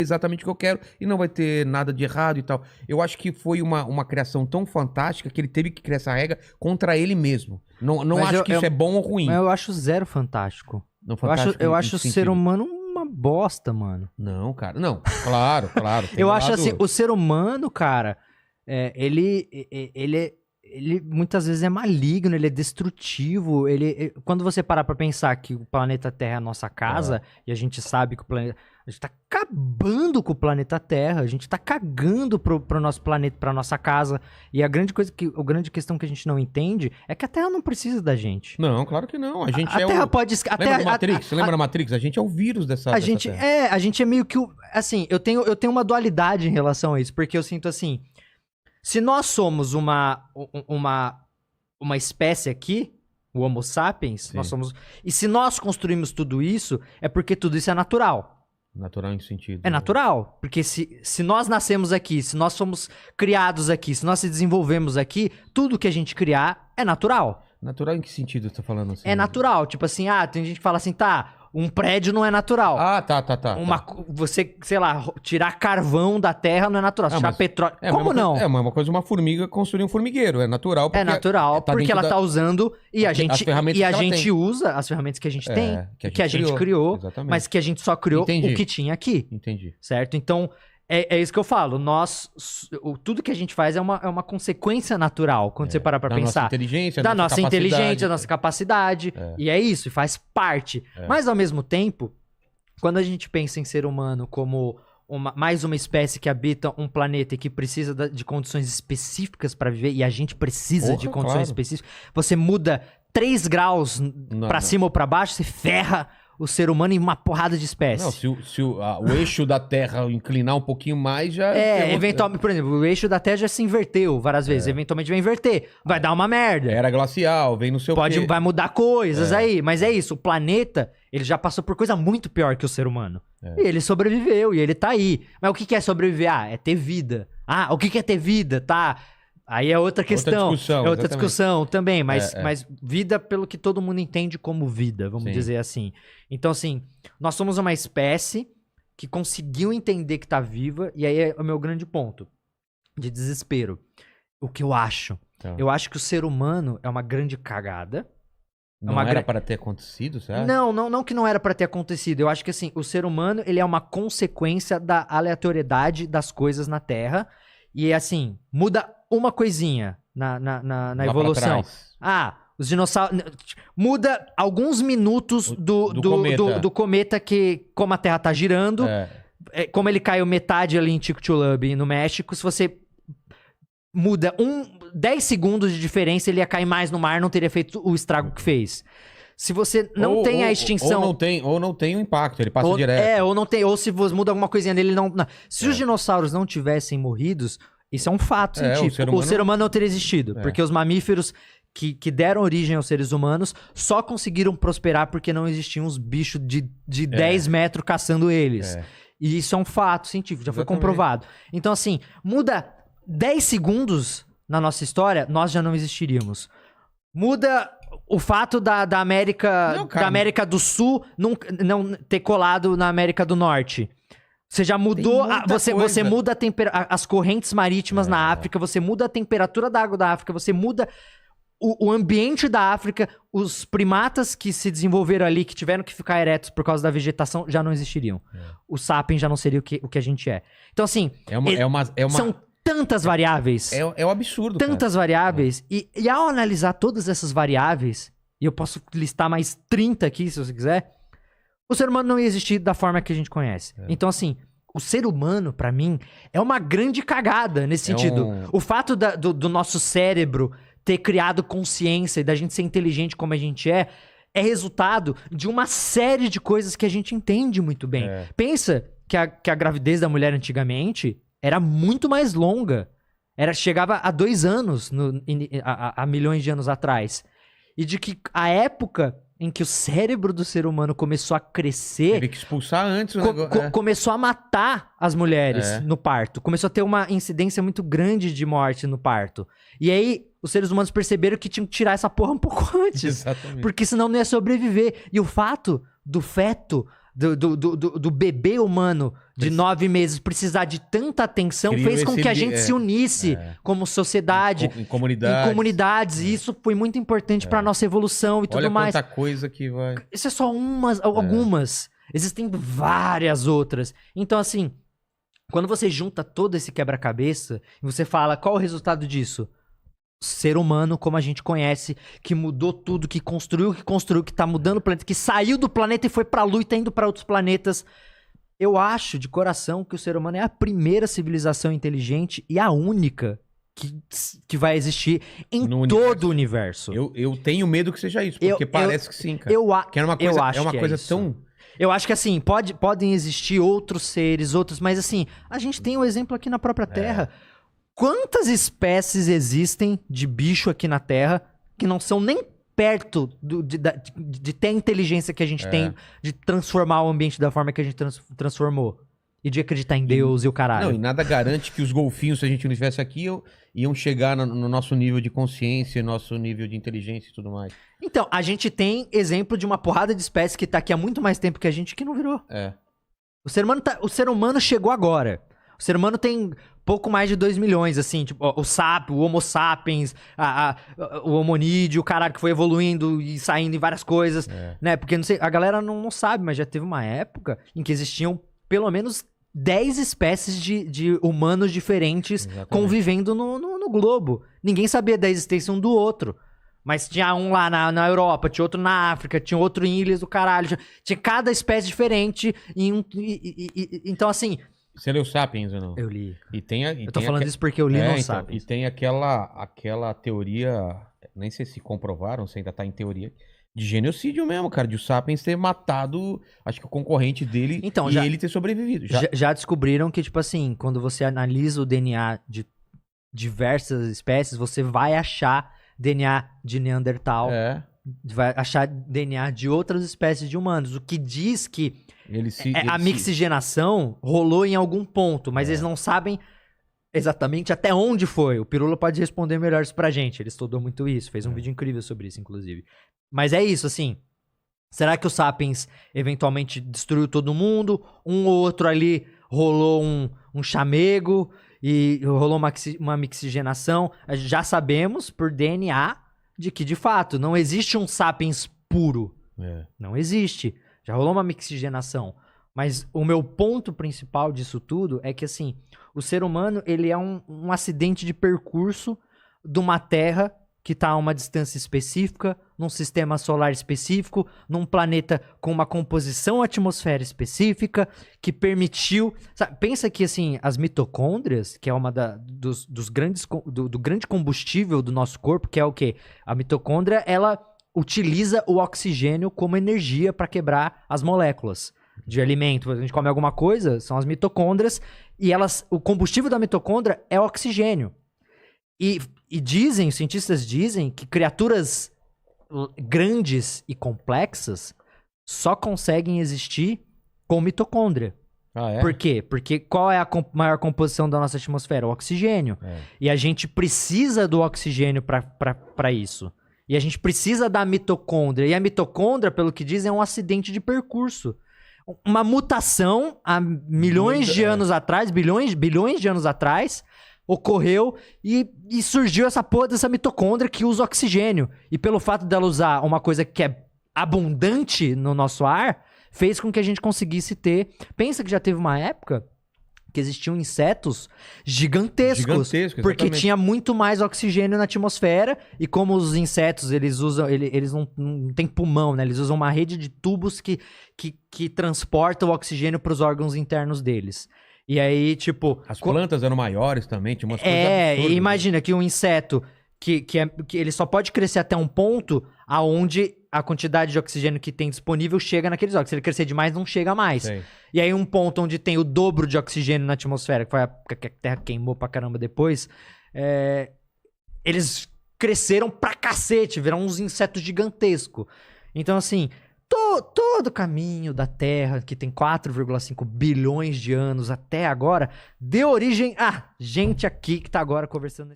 exatamente o que eu quero e não vai ter nada de errado e tal. Eu acho que foi uma criação tão fantástica que ele teve que criar essa regra contra ele mesmo. Não acho que isso é bom ou ruim. Mas eu acho zero fantástico. Não, fantástico Eu acho o ser humano uma bosta, mano. Não, cara. Não, claro. Eu acho assim, o ser humano, cara, ele muitas vezes é maligno, ele é destrutivo. Quando você parar pra pensar que o planeta Terra é a nossa casa, e a gente sabe que a gente tá acabando com o planeta Terra, a gente tá cagando pro nosso planeta, pra nossa casa. E a grande questão que a gente não entende é que a Terra não precisa da gente. Não, claro que não. A gente a Terra pode... Lembra do Matrix? Você lembra da Matrix? A gente é o vírus dessa Terra. A gente é meio que... Assim, eu tenho uma dualidade em relação a isso, porque eu sinto assim... Se nós somos uma espécie aqui, o Homo sapiens, nós somos... E se nós construímos tudo isso, é porque tudo isso é natural. Natural em que sentido? É natural. Porque se nós nascemos aqui, se nós somos criados aqui, se nós se desenvolvemos aqui, tudo que a gente criar é natural. Natural em que sentido você tá falando assim? É natural. Tipo assim, tem gente que fala assim, um prédio não é natural. Tá. Você, sei lá, tirar carvão da terra não é natural. Tirar petróleo... Como não? É uma coisa uma formiga construir um formigueiro. É natural porque... É natural porque ela tá usando e a gente usa as ferramentas que a gente tem, que a gente criou, mas que a gente só criou o que tinha aqui. Entendi. Certo? Então, é isso que eu falo. Tudo que a gente faz é uma consequência natural, quando você parar pra pensar. Da nossa inteligência, da nossa capacidade. E é isso, e faz parte. Mas, ao mesmo tempo, quando a gente pensa em ser humano como mais uma espécie que habita um planeta e que precisa de condições específicas pra viver, e a gente precisa de condições específicas, você muda 3 graus pra cima ou pra baixo, você ferra o ser humano em uma porrada de espécies. Não, se o eixo da Terra inclinar um pouquinho mais, já... eventualmente, por exemplo, o eixo da Terra já se inverteu várias vezes. Eventualmente vai inverter. Vai dar uma merda. Era glacial, vem no seu quê. Vai mudar coisas aí. Mas é isso, o planeta, ele já passou por coisa muito pior que o ser humano. E ele sobreviveu, e ele tá aí. Mas o que é sobreviver? É ter vida. O que é ter vida? Tá... Aí é outra questão, outra discussão também, mas vida pelo que todo mundo entende como vida, vamos dizer assim. Então, assim, nós somos uma espécie que conseguiu entender que tá viva, e aí é o meu grande ponto de desespero. O que eu acho? Eu acho que o ser humano é uma grande cagada. Não era para ter acontecido, certo? Não que não era para ter acontecido. Eu acho que, assim, o ser humano, ele é uma consequência da aleatoriedade das coisas na Terra, e, assim, muda uma coisinha na evolução. Os dinossauros... Muda alguns minutos do cometa que... Como a Terra tá girando, como ele caiu metade ali em Chicxulub, no México, se você muda 10 segundos de diferença, ele ia cair mais no mar, não teria feito o estrago que fez. Se você não tem a extinção... Ou não tem o impacto, ele passa direto. Ou não tem... Ou se você muda alguma coisinha nele, não... Se os dinossauros não tivessem morridos... Isso é um fato científico. O ser humano não teria existido. Porque os mamíferos que deram origem aos seres humanos só conseguiram prosperar porque não existiam uns bichos de 10 metros caçando eles. E isso é um fato científico, já foi comprovado. Então, assim, muda 10 segundos na nossa história, nós já não existiríamos. Muda o fato da América do Sul não ter colado na América do Norte. Você já mudou, você muda as correntes marítimas na África, você muda a temperatura da água da África, você muda o ambiente da África, os primatas que se desenvolveram ali, que tiveram que ficar eretos por causa da vegetação, já não existiriam. Os sapiens já não seria o que a gente é. Então, assim, são tantas variáveis. É um absurdo, tantas variáveis, e ao analisar todas essas variáveis, e eu posso listar mais 30 aqui, se você quiser... O ser humano não ia existir da forma que a gente conhece. Então, assim, o ser humano, pra mim, é uma grande cagada nesse sentido. O fato do nosso cérebro ter criado consciência e da gente ser inteligente como a gente é resultado de uma série de coisas que a gente entende muito bem. Pensa que a gravidez da mulher antigamente era muito mais longa. Chegava a 2 anos, há milhões de anos atrás. E de que a época... em que o cérebro do ser humano começou a crescer... Teve que expulsar antes. Começou a matar as mulheres no parto. Começou a ter uma incidência muito grande de morte no parto. E aí, os seres humanos perceberam que tinham que tirar essa porra um pouco antes. Exatamente. Porque senão não ia sobreviver. E o fato do feto do bebê humano de 9 meses precisar de tanta atenção fez com que a gente se unisse como sociedade. Em comunidades. E isso foi muito importante pra nossa evolução e tudo mais. Olha quanta coisa que vai... Isso é só algumas. Existem várias outras. Então, assim, quando você junta todo esse quebra-cabeça e você fala, qual é o resultado disso? Ser humano como a gente conhece, que mudou tudo, que construiu, que tá mudando o planeta, que saiu do planeta e foi pra Lua e tá indo pra outros planetas. Eu acho, de coração, que o ser humano é a primeira civilização inteligente e a única que vai existir em todo o universo. Eu tenho medo que seja isso, porque parece que sim, cara. Que é uma coisa tão... Eu acho que, assim, podem existir outros seres, mas, assim, a gente tem o exemplo aqui na própria Terra. Quantas espécies existem de bicho aqui na Terra que não são nem perto de ter a inteligência que a gente tem de transformar o ambiente da forma que a gente transformou? E de acreditar em Deus e o caralho. Não, e nada garante que os golfinhos, se a gente não estivesse aqui, iam chegar no nosso nível de consciência, nosso nível de inteligência e tudo mais. Então, a gente tem exemplo de uma porrada de espécies que tá aqui há muito mais tempo que a gente que não virou. O ser humano chegou agora. O ser humano tem pouco mais de 2 milhões, assim, tipo, o Homo sapiens, o homonídeo, o caralho que foi evoluindo e saindo em várias coisas, né? Porque, não sei, a galera não sabe, mas já teve uma época em que existiam pelo menos 10 espécies de humanos diferentes convivendo no globo. Ninguém sabia da existência um do outro. Mas tinha um lá na Europa, tinha outro na África, tinha outro em ilhas do caralho. Tinha cada espécie diferente. Então, assim... Você leu Sapiens ou não? Eu li. Eu tô falando isso porque eu li no Sapiens. E tem aquela teoria, nem sei se comprovaram, se ainda tá em teoria, de genocídio mesmo, cara. De o Sapiens ter matado, acho que o concorrente dele e ele ter sobrevivido. Já descobriram que, tipo assim, quando você analisa o DNA de diversas espécies, você vai achar DNA de Neandertal. Vai achar DNA de outras espécies de humanos. O que diz que a mixigenação rolou em algum ponto, mas eles não sabem exatamente até onde foi. O Pirula pode responder melhor isso pra gente. Ele estudou muito isso, fez um vídeo incrível sobre isso, inclusive. Mas é isso, assim. Será que o Sapiens eventualmente destruiu todo mundo? Um ou outro ali rolou um chamego e rolou uma mixigenação. Já sabemos por DNA de que, de fato, não existe um Sapiens puro. Não existe. Já rolou uma mixigenação. Mas o meu ponto principal disso tudo é que, assim, o ser humano, ele é um acidente de percurso de uma Terra que está a uma distância específica, num sistema solar específico, num planeta com uma composição atmosfera específica, que permitiu... Sabe, pensa que, assim, as mitocôndrias, que é uma do grande combustível do nosso corpo, que é o quê? A mitocôndria, ela utiliza o oxigênio como energia para quebrar as moléculas de alimento. A gente come alguma coisa, são as mitocôndrias, e o combustível da mitocôndria é o oxigênio. E os cientistas dizem que criaturas grandes e complexas só conseguem existir com mitocôndria. Por quê? Porque qual é a maior composição da nossa atmosfera? O oxigênio. E a gente precisa do oxigênio para isso. E a gente precisa da mitocôndria. E a mitocôndria, pelo que dizem, é um acidente de percurso. Uma mutação há milhões de anos atrás, bilhões de anos atrás, ocorreu e surgiu essa porra dessa mitocôndria que usa oxigênio. E pelo fato dela usar uma coisa que é abundante no nosso ar, fez com que a gente conseguisse ter... Pensa que já teve uma época que existiam insetos gigantescos, porque tinha muito mais oxigênio na atmosfera, e como os insetos, eles não têm pulmão, né? Eles usam uma rede de tubos que transporta o oxigênio para os órgãos internos deles. E aí, tipo... As plantas eram maiores também, tinha umas coisas absurdas. Imagina que um inseto que ele só pode crescer até um ponto aonde a quantidade de oxigênio que tem disponível chega naqueles órgãos. Se ele crescer demais, não chega mais. Sim. E aí um ponto onde tem o dobro de oxigênio na atmosfera, que foi a época que a Terra queimou pra caramba depois, eles cresceram pra cacete, viraram uns insetos gigantescos. Então, assim, todo o caminho da Terra, que tem 4,5 bilhões de anos até agora, deu origem a gente aqui que tá agora conversando